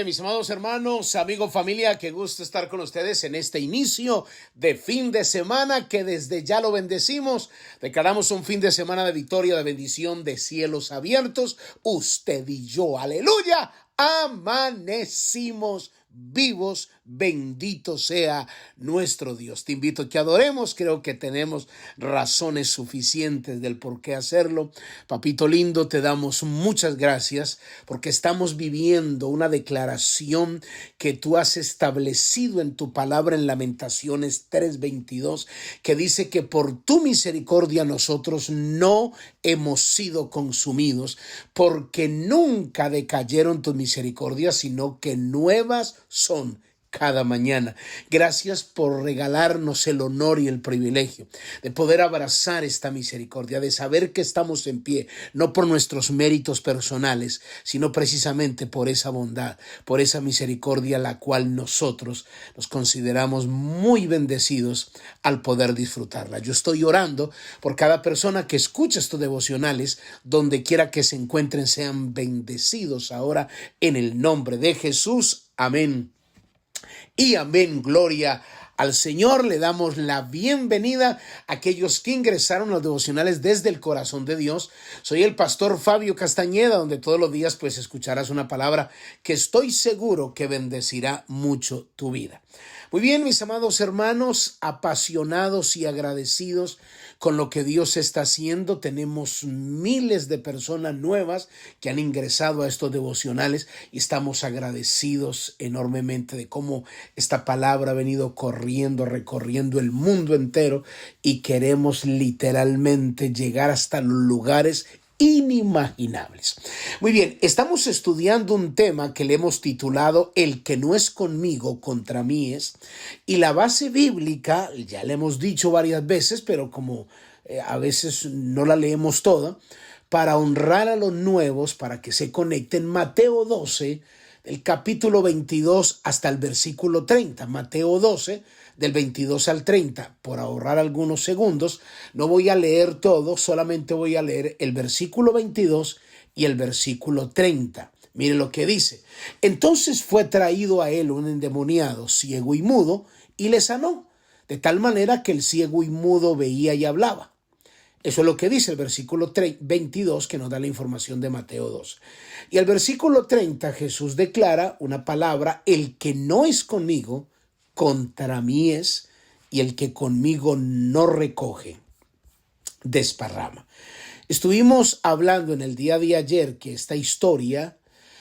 mis amados hermanos, amigos, familia, qué gusto estar con ustedes en este inicio de fin de semana que desde ya lo bendecimos. Declaramos un fin de semana de victoria, de bendición, de cielos abiertos. Usted y yo, aleluya, amanecimos vivos, bendito sea nuestro Dios. Te invito a que adoremos, creo que tenemos razones suficientes del por qué hacerlo. Papito lindo, te damos muchas gracias porque estamos viviendo una declaración que tú has establecido en tu palabra en Lamentaciones 3:22, que dice que por tu misericordia nosotros no hemos sido consumidos, porque nunca decayeron tus misericordias, sino que nuevas son cada mañana. Gracias por regalarnos el honor y el privilegio de poder abrazar esta misericordia, de saber que estamos en pie, no por nuestros méritos personales, sino precisamente por esa bondad, por esa misericordia, la cual nosotros nos consideramos muy bendecidos al poder disfrutarla. Yo estoy orando por cada persona que escucha estos devocionales, donde quiera que se encuentren, sean bendecidos ahora en el nombre de Jesús. Amén. Y amén, gloria al Señor. Le damos la bienvenida a aquellos que ingresaron a los devocionales desde el corazón de Dios. Soy el pastor Fabio Castañeda, donde todos los días pues escucharás una palabra que estoy seguro que bendecirá mucho tu vida. Muy bien, mis amados hermanos, apasionados y agradecidos con lo que Dios está haciendo. Tenemos miles de personas nuevas que han ingresado a estos devocionales y estamos agradecidos enormemente de cómo esta palabra ha venido recorriendo el mundo entero, y queremos literalmente llegar hasta los lugares inimaginables. Muy bien, estamos estudiando un tema que le hemos titulado El que no es conmigo, contra mí es. Y la base bíblica, ya le hemos dicho varias veces, pero como a veces no la leemos toda, para honrar a los nuevos, para que se conecten, Mateo 12, del capítulo 22 hasta el versículo 30. Mateo 12, del 22 al 30. Por ahorrar algunos segundos, no voy a leer todo, solamente voy a leer el versículo 22 y el versículo 30. Mire lo que dice. Entonces fue traído a él un endemoniado, ciego y mudo, y le sanó, de tal manera que el ciego y mudo veía y hablaba. Eso es lo que dice el versículo 22, que nos da la información de Mateo 2. Y el versículo 30, Jesús declara una palabra: el que no es conmigo, contra mí es, y el que conmigo no recoge, desparrama. Estuvimos hablando en el día de ayer que esta historia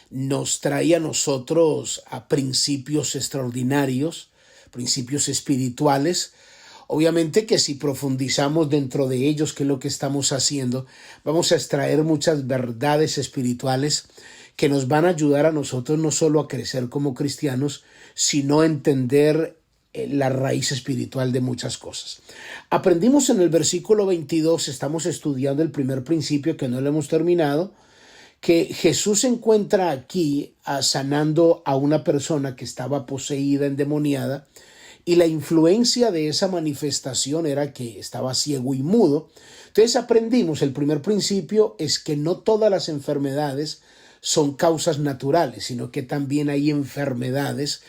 nos trae a nosotros a principios extraordinarios, principios espirituales. Obviamente que si profundizamos dentro de ellos, que es lo que estamos haciendo, vamos a extraer muchas verdades espirituales que nos van a ayudar a nosotros no solo a crecer como cristianos, sino a entender la raíz espiritual de muchas cosas. Aprendimos en el versículo 22, estamos estudiando el primer principio que no lo hemos terminado, que Jesús se encuentra aquí sanando a una persona que estaba poseída, endemoniada, y la influencia de esa manifestación era que estaba ciego y mudo. Entonces aprendimos, el primer principio es que no todas las enfermedades son causas naturales, sino que también hay enfermedades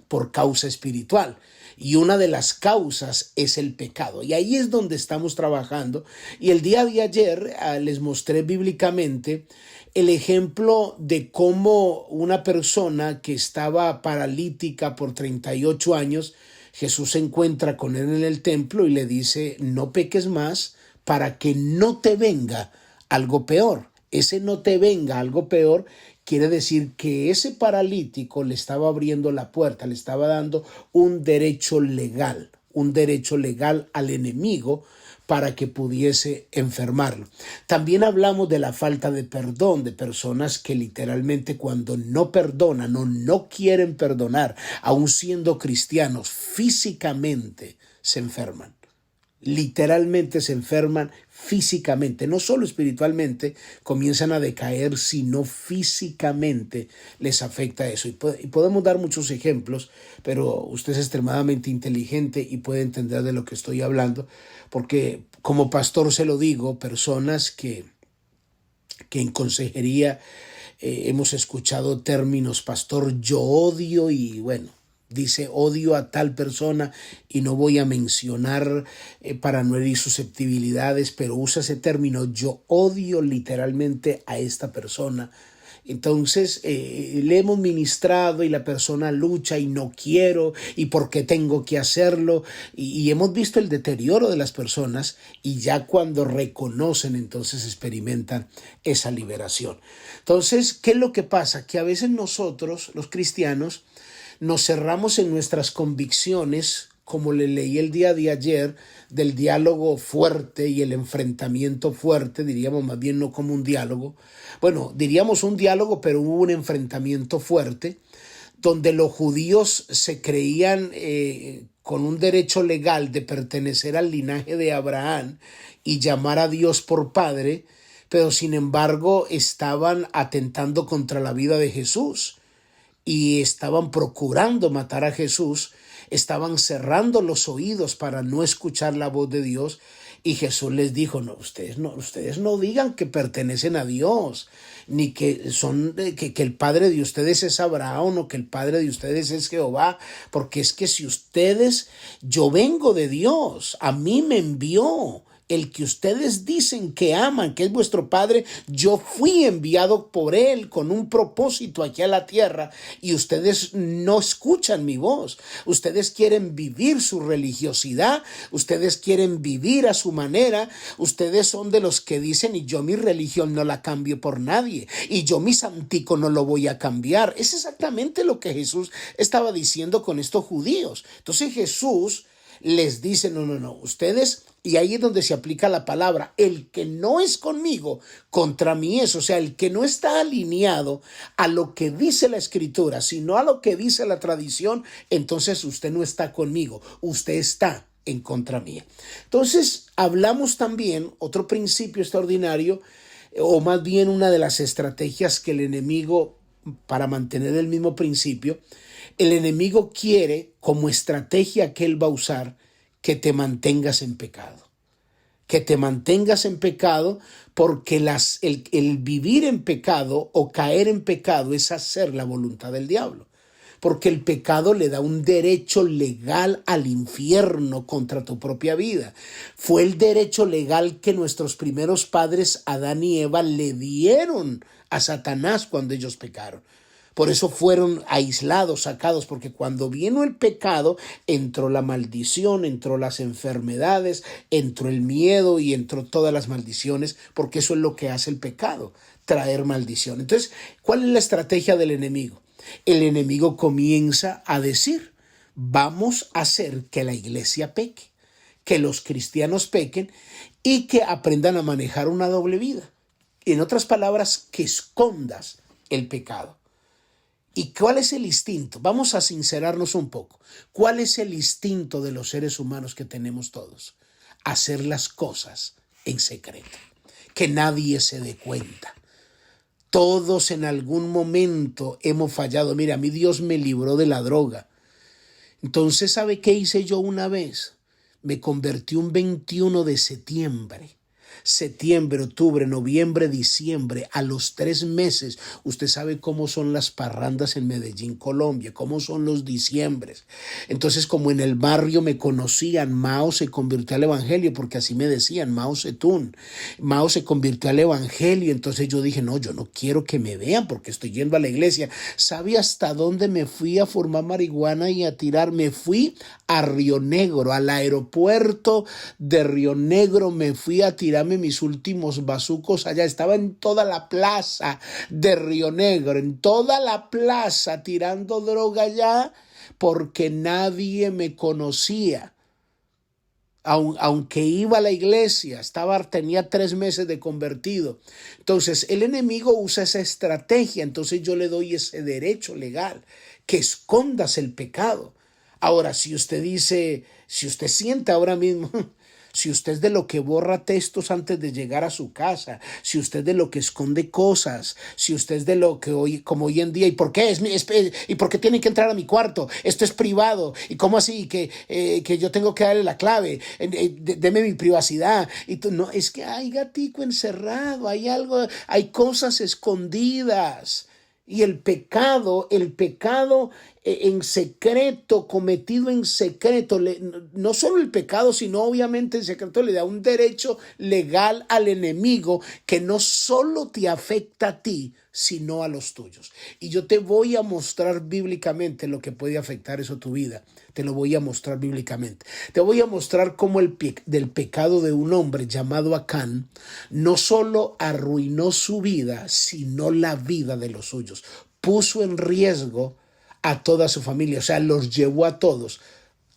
por causa espiritual. Y una de las causas es el pecado. Y ahí es donde estamos trabajando. Y el día de ayer les mostré bíblicamente el ejemplo de cómo una persona que estaba paralítica por 38 años, Jesús se encuentra con él en el templo y le dice: no peques más para que no te venga algo peor. Ese no te venga algo peor quiere decir que ese paralítico le estaba abriendo la puerta, le estaba dando un derecho legal al enemigo para que pudiese enfermarlo. También hablamos de la falta de perdón, de personas que literalmente cuando no perdonan o no quieren perdonar, aun siendo cristianos, físicamente se enferman. Literalmente se enferman físicamente, no solo espiritualmente comienzan a decaer, sino físicamente les afecta eso. Y podemos dar muchos ejemplos, pero usted es extremadamente inteligente y puede entender de lo que estoy hablando, porque como pastor se lo digo, personas que en consejería hemos escuchado términos, pastor, yo odio y bueno, dice odio a tal persona y no voy a mencionar para no herir susceptibilidades, pero usa ese término, yo odio literalmente a esta persona. Entonces le hemos ministrado y la persona lucha y no quiero y por qué tengo que hacerlo y hemos visto el deterioro de las personas y ya cuando reconocen entonces experimentan esa liberación. Entonces, ¿qué es lo que pasa? Que a veces nosotros, los cristianos, nos cerramos en nuestras convicciones, como le leí el día de ayer, del diálogo fuerte y el enfrentamiento fuerte, diríamos más bien no como un diálogo, bueno, diríamos un diálogo, pero hubo un enfrentamiento fuerte, donde los judíos se creían con un derecho legal de pertenecer al linaje de Abraham y llamar a Dios por Padre, pero sin embargo estaban atentando contra la vida de Jesús y estaban procurando matar a Jesús, estaban cerrando los oídos para no escuchar la voz de Dios y Jesús les dijo, ustedes no digan que pertenecen a Dios, ni que son que el padre de ustedes es Abraham o que el padre de ustedes es Jehová, porque es que si ustedes, yo vengo de Dios, a mí me envió. El que ustedes dicen que aman, que es vuestro Padre, yo fui enviado por Él con un propósito aquí a la tierra y ustedes no escuchan mi voz. Ustedes quieren vivir su religiosidad, ustedes quieren vivir a su manera, ustedes son de los que dicen y yo mi religión no la cambio por nadie y yo mi santico no lo voy a cambiar. Es exactamente lo que Jesús estaba diciendo con estos judíos. Entonces Jesús les dice, no, ustedes, y ahí es donde se aplica la palabra, el que no es conmigo, contra mí es, o sea, el que no está alineado a lo que dice la Escritura, sino a lo que dice la tradición, entonces usted no está conmigo, usted está en contra mía. Entonces, hablamos también, otro principio extraordinario, o más bien una de las estrategias que el enemigo, para mantener el mismo principio, el enemigo quiere, como estrategia que él va a usar, que te mantengas en pecado. Que te mantengas en pecado porque el vivir en pecado o caer en pecado es hacer la voluntad del diablo. Porque el pecado le da un derecho legal al infierno contra tu propia vida. Fue el derecho legal que nuestros primeros padres, Adán y Eva, le dieron a Satanás cuando ellos pecaron. Por eso fueron aislados, sacados, porque cuando vino el pecado, entró la maldición, entró las enfermedades, entró el miedo y entró todas las maldiciones, porque eso es lo que hace el pecado, traer maldición. Entonces, ¿cuál es la estrategia del enemigo? El enemigo comienza a decir, vamos a hacer que la iglesia peque, que los cristianos pequen y que aprendan a manejar una doble vida. En otras palabras, que escondas el pecado. ¿Y cuál es el instinto? Vamos a sincerarnos un poco. ¿Cuál es el instinto de los seres humanos que tenemos todos? Hacer las cosas en secreto, que nadie se dé cuenta. Todos en algún momento hemos fallado. Mira, a mí Dios me libró de la droga. Entonces, ¿sabe qué hice yo una vez? Me convertí un 21 de septiembre. Septiembre, octubre, noviembre, diciembre, a los 3 meses, usted sabe cómo son las parrandas en Medellín, Colombia, cómo son los diciembres. Entonces, como en el barrio me conocían, Mao se convirtió al evangelio, porque así me decían, Mao Zedong. Mao se convirtió al evangelio, entonces yo dije, no, yo no quiero que me vean porque estoy yendo a la iglesia. ¿Sabe hasta dónde me fui a fumar marihuana y a tirar? Me fui a Río Negro, al aeropuerto de Río Negro, me fui a tirarme mis últimos bazucos allá. Estaba en toda la plaza de Río Negro, en toda la plaza tirando droga allá porque nadie me conocía. Aunque iba a la iglesia, tenía 3 meses de convertido. Entonces el enemigo usa esa estrategia, entonces yo le doy ese derecho legal, que escondas el pecado. Ahora, si usted dice, si usted siente ahora mismo, si usted es de lo que borra textos antes de llegar a su casa, si usted es de lo que esconde cosas, si usted es de lo que hoy, como hoy en día, ¿y por qué? ¿Y por qué tienen que entrar a mi cuarto? Esto es privado. ¿Y cómo así? Que yo tengo que darle la clave. Deme mi privacidad. Y tú, no, es que hay gatico encerrado, hay algo, hay cosas escondidas. Y el pecado en secreto, cometido en secreto, no solo el pecado, sino obviamente en secreto le da un derecho legal al enemigo que no solo te afecta a ti, sino a los tuyos. Y yo te voy a mostrar bíblicamente lo que puede afectar eso a tu vida. Te lo voy a mostrar bíblicamente. Te voy a mostrar cómo del pecado de un hombre llamado Acán no solo arruinó su vida, sino la vida de los suyos. Puso en riesgo a toda su familia, o sea, los llevó a todos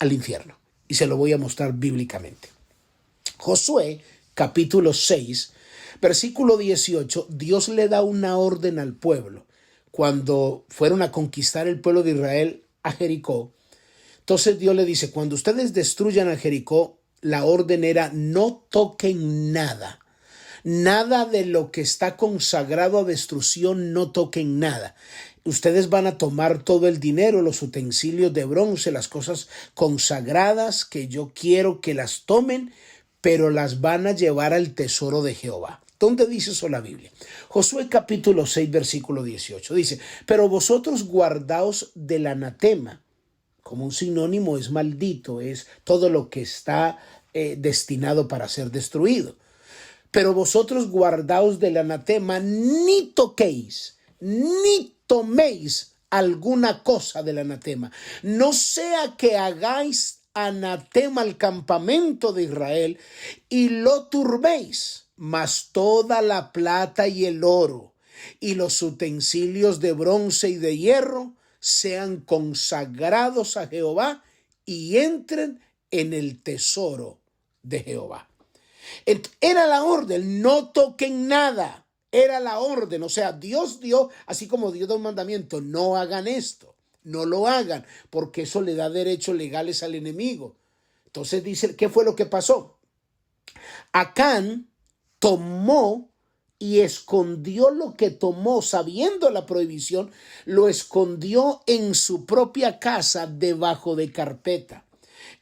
al infierno. Y se lo voy a mostrar bíblicamente. Josué, capítulo 6, versículo 18, Dios le da una orden al pueblo. Cuando fueron a conquistar el pueblo de Israel a Jericó, entonces Dios le dice, cuando ustedes destruyan a Jericó, la orden era no toquen nada. Nada de lo que está consagrado a destrucción, no toquen nada. Ustedes van a tomar todo el dinero, los utensilios de bronce, las cosas consagradas que yo quiero que las tomen, pero las van a llevar al tesoro de Jehová. ¿Dónde dice eso la Biblia? Josué capítulo 6, versículo 18. Dice, pero vosotros guardaos del anatema. Como un sinónimo es maldito, es todo lo que está destinado para ser destruido. Pero vosotros guardaos del anatema, ni toquéis, ni toméis alguna cosa del anatema. No sea que hagáis anatema al campamento de Israel y lo turbéis, mas toda la plata y el oro y los utensilios de bronce y de hierro sean consagrados a Jehová y entren en el tesoro de Jehová. Era la orden, no toquen nada, era la orden, o sea, Dios dio, así como Dios da un mandamiento, no hagan esto, no lo hagan, porque eso le da derechos legales al enemigo. Entonces dice, ¿qué fue lo que pasó? Acán tomó y escondió lo que tomó, sabiendo la prohibición, lo escondió en su propia casa debajo de carpeta.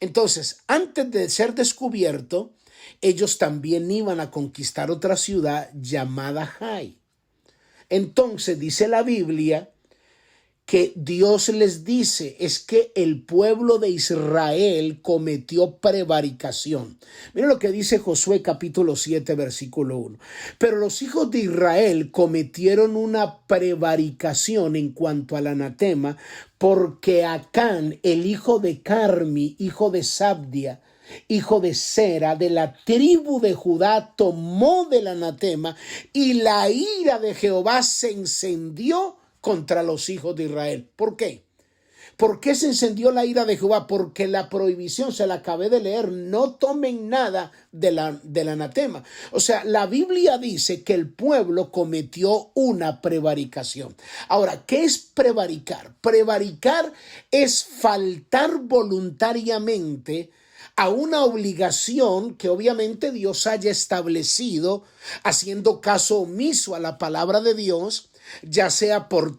Entonces, antes de ser descubierto, ellos también iban a conquistar otra ciudad llamada Jai. Entonces dice la Biblia que Dios les dice, es que el pueblo de Israel cometió prevaricación. Miren lo que dice Josué capítulo 7, versículo 1. Pero los hijos de Israel cometieron una prevaricación en cuanto al anatema, porque Acán, el hijo de Carmi, hijo de Sabdia, hijo de Sera, de la tribu de Judá, tomó del anatema, y la ira de Jehová se encendió contra los hijos de Israel. ¿Por qué? ¿Por qué se encendió la ira de Jehová? Porque la prohibición, se la acabé de leer, no tomen nada del anatema. O sea, la Biblia dice que el pueblo cometió una prevaricación. Ahora, ¿qué es prevaricar? Prevaricar es faltar voluntariamente a una obligación que obviamente Dios haya establecido, haciendo caso omiso a la palabra de Dios, ya sea por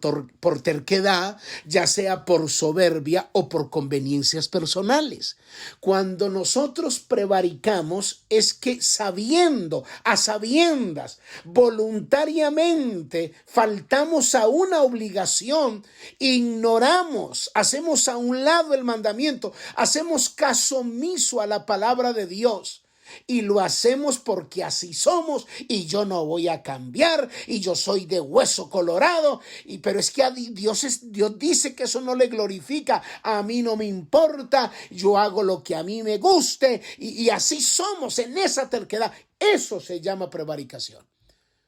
terquedad, ya sea por soberbia o por conveniencias personales. Cuando nosotros prevaricamos es que sabiendo, a sabiendas, voluntariamente faltamos a una obligación, ignoramos, hacemos a un lado el mandamiento, hacemos caso omiso a la palabra de Dios. Y lo hacemos porque así somos y yo no voy a cambiar y yo soy de hueso colorado. Pero es que Dios dice que eso no le glorifica. A mí no me importa, yo hago lo que a mí me guste y así somos en esa terquedad. Eso se llama prevaricación.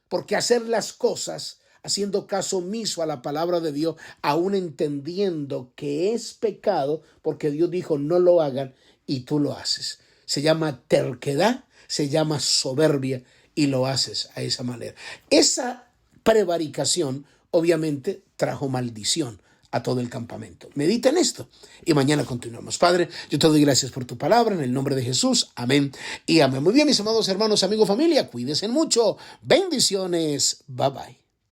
Porque hacer las cosas haciendo caso omiso a la palabra de Dios, aún entendiendo que es pecado, porque Dios dijo no lo hagan y tú lo haces. Se llama terquedad, se llama soberbia y lo haces a esa manera. Esa prevaricación obviamente trajo maldición a todo el campamento. Medita en esto y mañana continuamos. Padre, yo te doy gracias por tu palabra en el nombre de Jesús. Amén y amén. Muy bien, mis amados hermanos, amigos, familia, cuídense mucho. Bendiciones. Bye bye.